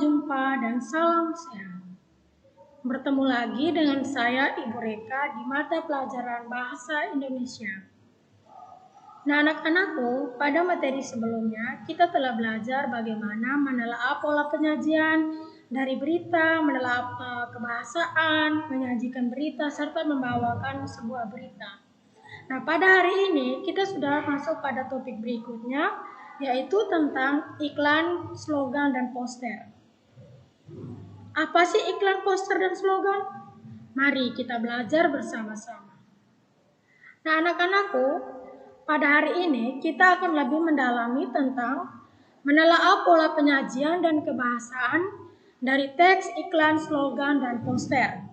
jumpa dan salam sehat. Bertemu lagi dengan saya Ibu Reka di mata pelajaran Bahasa Indonesia. Nah, anak-anakku, pada materi sebelumnya kita telah belajar bagaimana menelaah pola penyajian dari berita, menelaah kebahasaan, menyajikan berita, serta membawakan sebuah berita. Nah, pada hari ini kita sudah masuk pada topik berikutnya, yaitu tentang iklan, slogan, dan poster. Apa sih iklan, poster, dan slogan? Mari kita belajar bersama-sama. Nah, anak-anakku, pada hari ini kita akan lebih mendalami tentang menelaah pola penyajian dan kebahasaan dari teks, iklan, slogan, dan poster.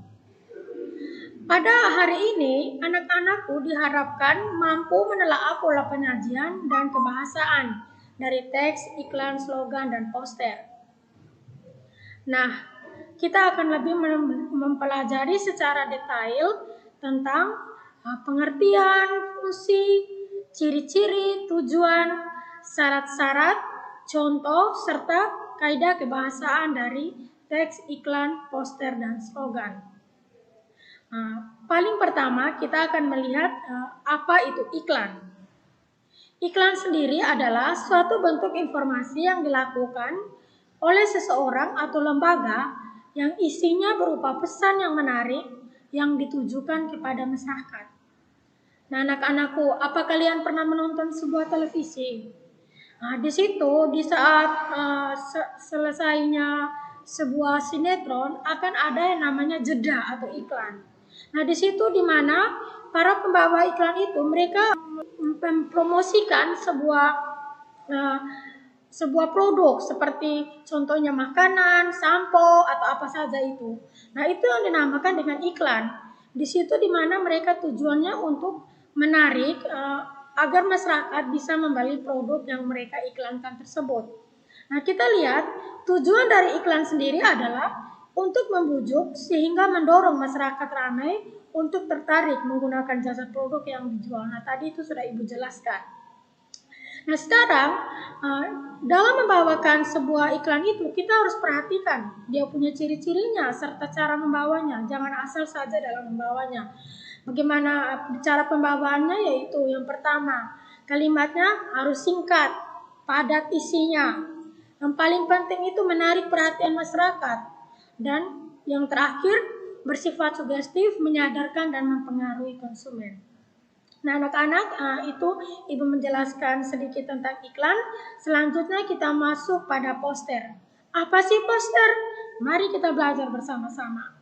Pada hari ini, anak-anakku diharapkan mampu menelaah pola penyajian dan kebahasaan dari teks, iklan, slogan, dan poster. Nah, kita akan lebih mempelajari secara detail tentang pengertian, fungsi, ciri-ciri, tujuan, syarat-syarat, contoh, serta kaidah kebahasaan dari teks, iklan, poster, dan slogan. Paling pertama kita akan melihat apa itu iklan. Iklan sendiri adalah suatu bentuk informasi yang dilakukan oleh seseorang atau lembaga yang isinya berupa pesan yang menarik yang ditujukan kepada masyarakat. Nah, anak-anakku, apa kalian pernah menonton sebuah televisi? Di situ di saat selesainya sebuah sinetron akan ada yang namanya jeda atau iklan. Nah, di situ di mana para pembawa iklan itu mereka mempromosikan sebuah produk seperti contohnya makanan, sampo atau apa saja itu. Nah, itu yang dinamakan dengan iklan. Di situ di mana mereka tujuannya untuk menarik agar masyarakat bisa membeli produk yang mereka iklankan tersebut. Nah, kita lihat tujuan dari iklan sendiri adalah untuk membujuk sehingga mendorong masyarakat ramai untuk tertarik menggunakan jasa produk yang dijual. Nah, tadi itu sudah Ibu jelaskan. Nah, sekarang dalam membawakan sebuah iklan itu kita harus perhatikan dia punya ciri-cirinya serta cara membawanya. Jangan asal saja dalam membawanya. Bagaimana cara pembawaannya? Yaitu yang pertama, kalimatnya harus singkat, padat isinya. Yang paling penting itu menarik perhatian masyarakat. Dan yang terakhir, bersifat sugestif, menyadarkan dan mempengaruhi konsumen. Nah, anak-anak, itu Ibu menjelaskan sedikit tentang iklan. Selanjutnya kita masuk pada poster. Apa sih poster? Mari kita belajar bersama-sama.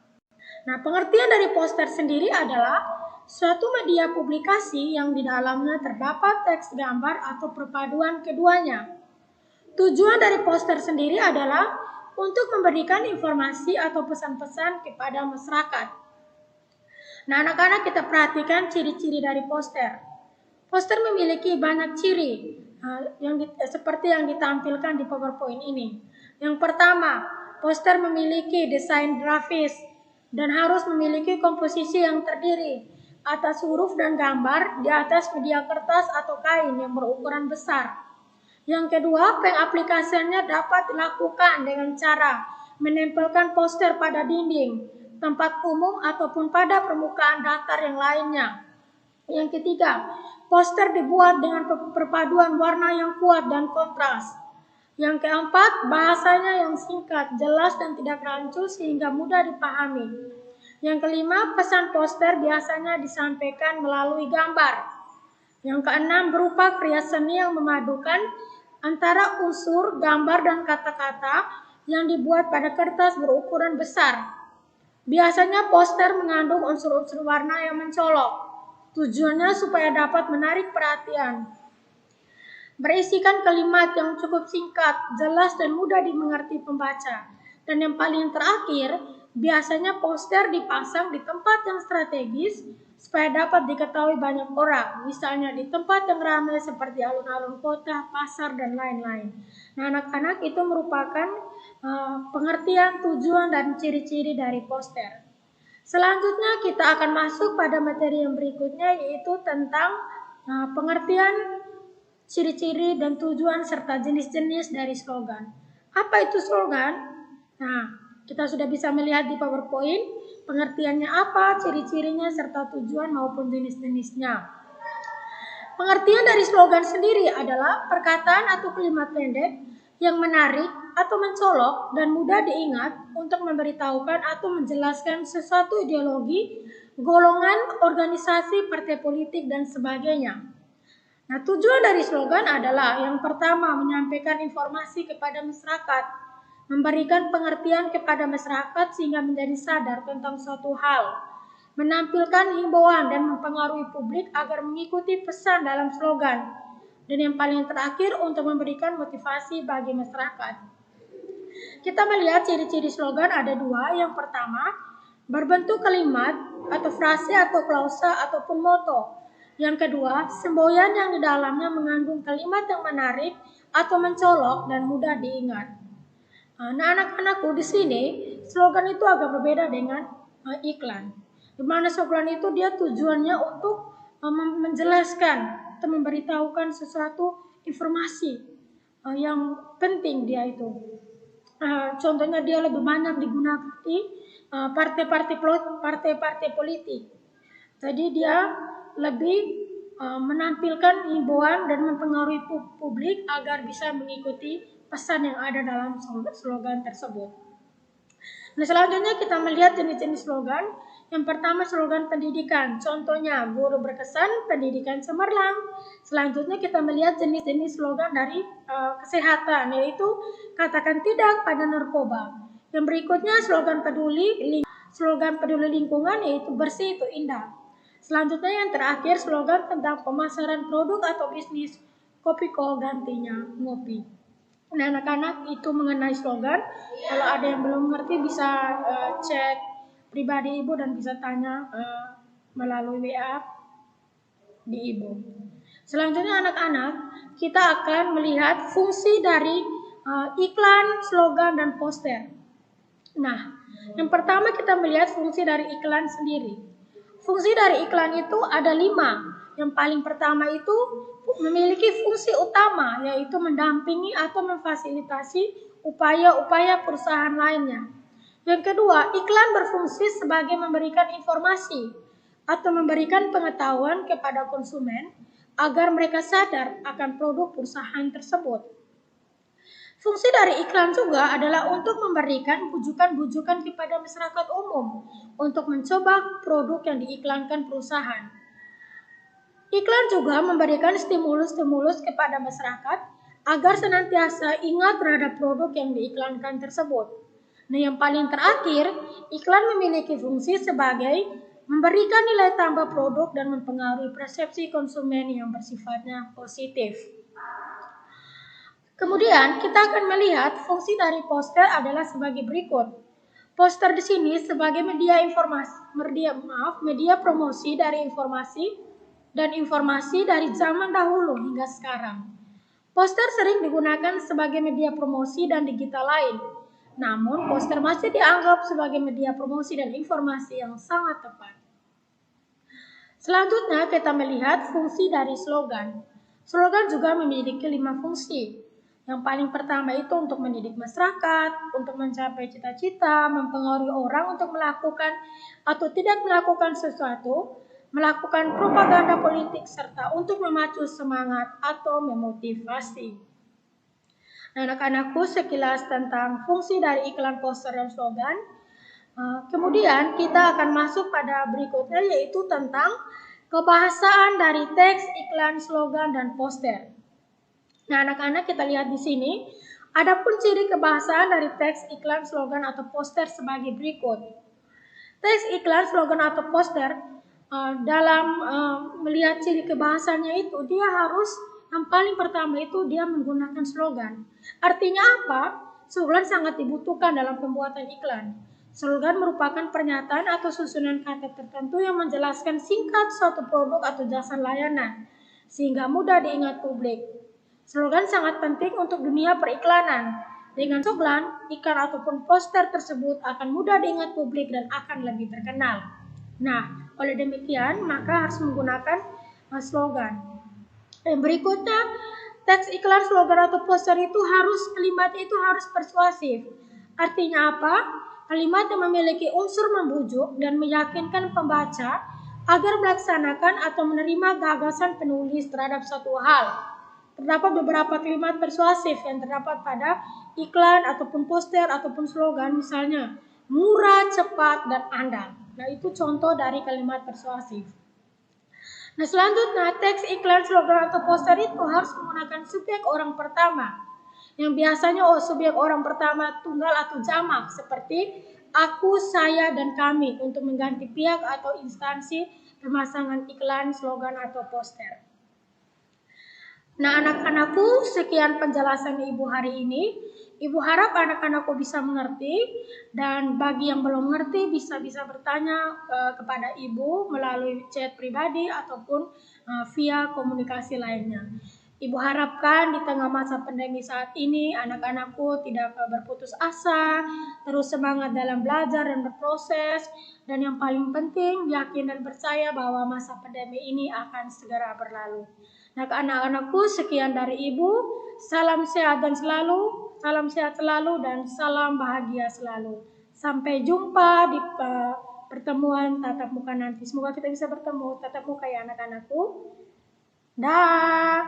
Nah, pengertian dari poster sendiri adalah suatu media publikasi yang di dalamnya terdapat teks, gambar, atau perpaduan keduanya. Tujuan dari poster sendiri adalah untuk memberikan informasi atau pesan-pesan kepada masyarakat. Nah, anak-anak, kita perhatikan ciri-ciri dari poster. Poster memiliki banyak ciri seperti yang ditampilkan di PowerPoint ini. Yang pertama, poster memiliki desain grafis dan harus memiliki komposisi yang terdiri atas huruf dan gambar di atas media kertas atau kain yang berukuran besar. Yang kedua, pengaplikasiannya dapat dilakukan dengan cara menempelkan poster pada dinding, tempat umum, ataupun pada permukaan datar yang lainnya. Yang ketiga, poster dibuat dengan perpaduan warna yang kuat dan kontras. Yang keempat, bahasanya yang singkat, jelas, dan tidak rancu sehingga mudah dipahami. Yang kelima, pesan poster biasanya disampaikan melalui gambar. Yang keenam, berupa karya seni yang memadukan antara unsur, gambar, dan kata-kata yang dibuat pada kertas berukuran besar. Biasanya poster mengandung unsur-unsur warna yang mencolok. Tujuannya supaya dapat menarik perhatian. Berisikan kalimat yang cukup singkat, jelas, dan mudah dimengerti pembaca. Dan yang paling terakhir, biasanya poster dipasang di tempat yang strategis supaya dapat diketahui banyak orang, misalnya di tempat yang ramai seperti alun-alun kota, pasar, dan lain-lain. Nah, anak-anak, itu merupakan pengertian, tujuan, dan ciri-ciri dari poster. Selanjutnya kita akan masuk pada materi yang berikutnya, yaitu tentang pengertian, ciri-ciri, dan tujuan serta jenis-jenis dari slogan. Apa itu slogan? Nah, kita sudah bisa melihat di PowerPoint pengertiannya apa, ciri-cirinya, serta tujuan maupun jenis-jenisnya. Pengertian dari slogan sendiri adalah perkataan atau kalimat pendek yang menarik atau mencolok dan mudah diingat untuk memberitahukan atau menjelaskan sesuatu ideologi, golongan, organisasi, partai politik, dan sebagainya. Nah, tujuan dari slogan adalah yang pertama menyampaikan informasi kepada masyarakat, memberikan pengertian kepada masyarakat sehingga menjadi sadar tentang suatu hal, menampilkan himbauan dan mempengaruhi publik agar mengikuti pesan dalam slogan, dan yang paling terakhir untuk memberikan motivasi bagi masyarakat. Kita melihat ciri-ciri slogan ada dua. Yang pertama, berbentuk kalimat atau frase atau klausa ataupun moto. Yang kedua, semboyan yang di dalamnya mengandung kalimat yang menarik atau mencolok dan mudah diingat. Nah, anak-anakku di sini slogan itu agak berbeda dengan iklan. Di mana slogan itu dia tujuannya untuk menjelaskan atau memberitahukan sesuatu informasi yang penting dia itu. Contohnya dia lebih banyak digunakan di partai-partai politik. Jadi dia lebih menampilkan himbauan dan mempengaruhi publik agar bisa mengikuti pesan yang ada dalam slogan tersebut. Nah, selanjutnya kita melihat jenis-jenis slogan. Yang pertama slogan pendidikan, contohnya guru berkesan, pendidikan cemerlang. Selanjutnya kita melihat jenis-jenis slogan dari kesehatan, yaitu katakan tidak pada narkoba. Yang berikutnya slogan peduli lingkungan, yaitu bersih itu indah. Selanjutnya yang terakhir slogan tentang pemasaran produk atau bisnis, Kopiko gantinya ngopi. Nah, anak-anak itu mengenai slogan. Kalau ada yang belum ngerti bisa cek pribadi ibu dan bisa tanya melalui WA di ibu. Selanjutnya anak-anak, kita akan melihat fungsi dari iklan, slogan, dan poster. Nah, yang pertama kita melihat fungsi dari iklan sendiri. Fungsi dari iklan itu ada 5. Yang paling pertama itu memiliki fungsi utama, yaitu mendampingi atau memfasilitasi upaya-upaya perusahaan lainnya. Yang kedua, iklan berfungsi sebagai memberikan informasi atau memberikan pengetahuan kepada konsumen agar mereka sadar akan produk perusahaan tersebut. Fungsi dari iklan juga adalah untuk memberikan bujukan-bujukan kepada masyarakat umum untuk mencoba produk yang diiklankan perusahaan. Iklan juga memberikan stimulus-stimulus kepada masyarakat agar senantiasa ingat terhadap produk yang diiklankan tersebut. Nah, yang paling terakhir, iklan memiliki fungsi sebagai memberikan nilai tambah produk dan mempengaruhi persepsi konsumen yang bersifatnya positif. Kemudian kita akan melihat fungsi dari poster adalah sebagai berikut. Poster di sini sebagai media promosi dari informasi dan informasi dari zaman dahulu hingga sekarang. Poster sering digunakan sebagai media promosi dan digital lain. Namun, poster masih dianggap sebagai media promosi dan informasi yang sangat tepat. Selanjutnya kita melihat fungsi dari slogan. Slogan juga memiliki 5 fungsi. Yang paling pertama itu untuk mendidik masyarakat, untuk mencapai cita-cita, mempengaruhi orang untuk melakukan atau tidak melakukan sesuatu, melakukan propaganda politik, serta untuk memacu semangat atau memotivasi. Nah, anak-anakku sekilas tentang fungsi dari iklan, poster, dan slogan. Kemudian kita akan masuk pada berikutnya, yaitu tentang kebahasaan dari teks, iklan, slogan, dan poster. Nah, anak-anak kita lihat di sini, adapun ciri kebahasaan dari teks, iklan, slogan, atau poster sebagai berikut. Teks, iklan, slogan, atau poster dalam melihat ciri kebahasaannya itu, dia harus yang paling pertama itu dia menggunakan slogan. Artinya apa? Slogan sangat dibutuhkan dalam pembuatan iklan. Slogan merupakan pernyataan atau susunan kata tertentu yang menjelaskan singkat suatu produk atau jasa layanan, sehingga mudah diingat publik. Slogan sangat penting untuk dunia periklanan. Dengan slogan, iklan ataupun poster tersebut akan mudah diingat publik dan akan lebih terkenal. Nah, oleh demikian, maka harus menggunakan slogan. Yang berikutnya, teks iklan, slogan, atau poster itu kalimatnya itu harus persuasif. Artinya apa? Kalimat yang memiliki unsur membujuk dan meyakinkan pembaca agar melaksanakan atau menerima gagasan penulis terhadap suatu hal. Terdapat beberapa kalimat persuasif yang terdapat pada iklan ataupun poster ataupun slogan, misalnya murah, cepat, dan andal. Nah, itu contoh dari kalimat persuasif. Nah, selanjutnya teks iklan, slogan, atau poster itu harus menggunakan subjek orang pertama. Yang biasanya subjek orang pertama tunggal atau jamak seperti aku, saya, dan kami untuk mengganti pihak atau instansi pemasangan iklan, slogan, atau poster. Nah, anak-anakku, sekian penjelasan Ibu hari ini. Ibu harap anak-anakku bisa mengerti, dan bagi yang belum mengerti bisa bertanya kepada Ibu melalui chat pribadi ataupun via komunikasi lainnya. Ibu harapkan di tengah masa pandemi saat ini anak-anakku tidak berputus asa, terus semangat dalam belajar dan berproses, dan yang paling penting yakin dan percaya bahwa masa pandemi ini akan segera berlalu. Nah, anak-anakku, sekian dari Ibu. Salam sehat selalu dan salam bahagia selalu. Sampai jumpa di pertemuan tatap muka nanti. Semoga kita bisa bertemu tatap muka ya anak-anakku. Dah.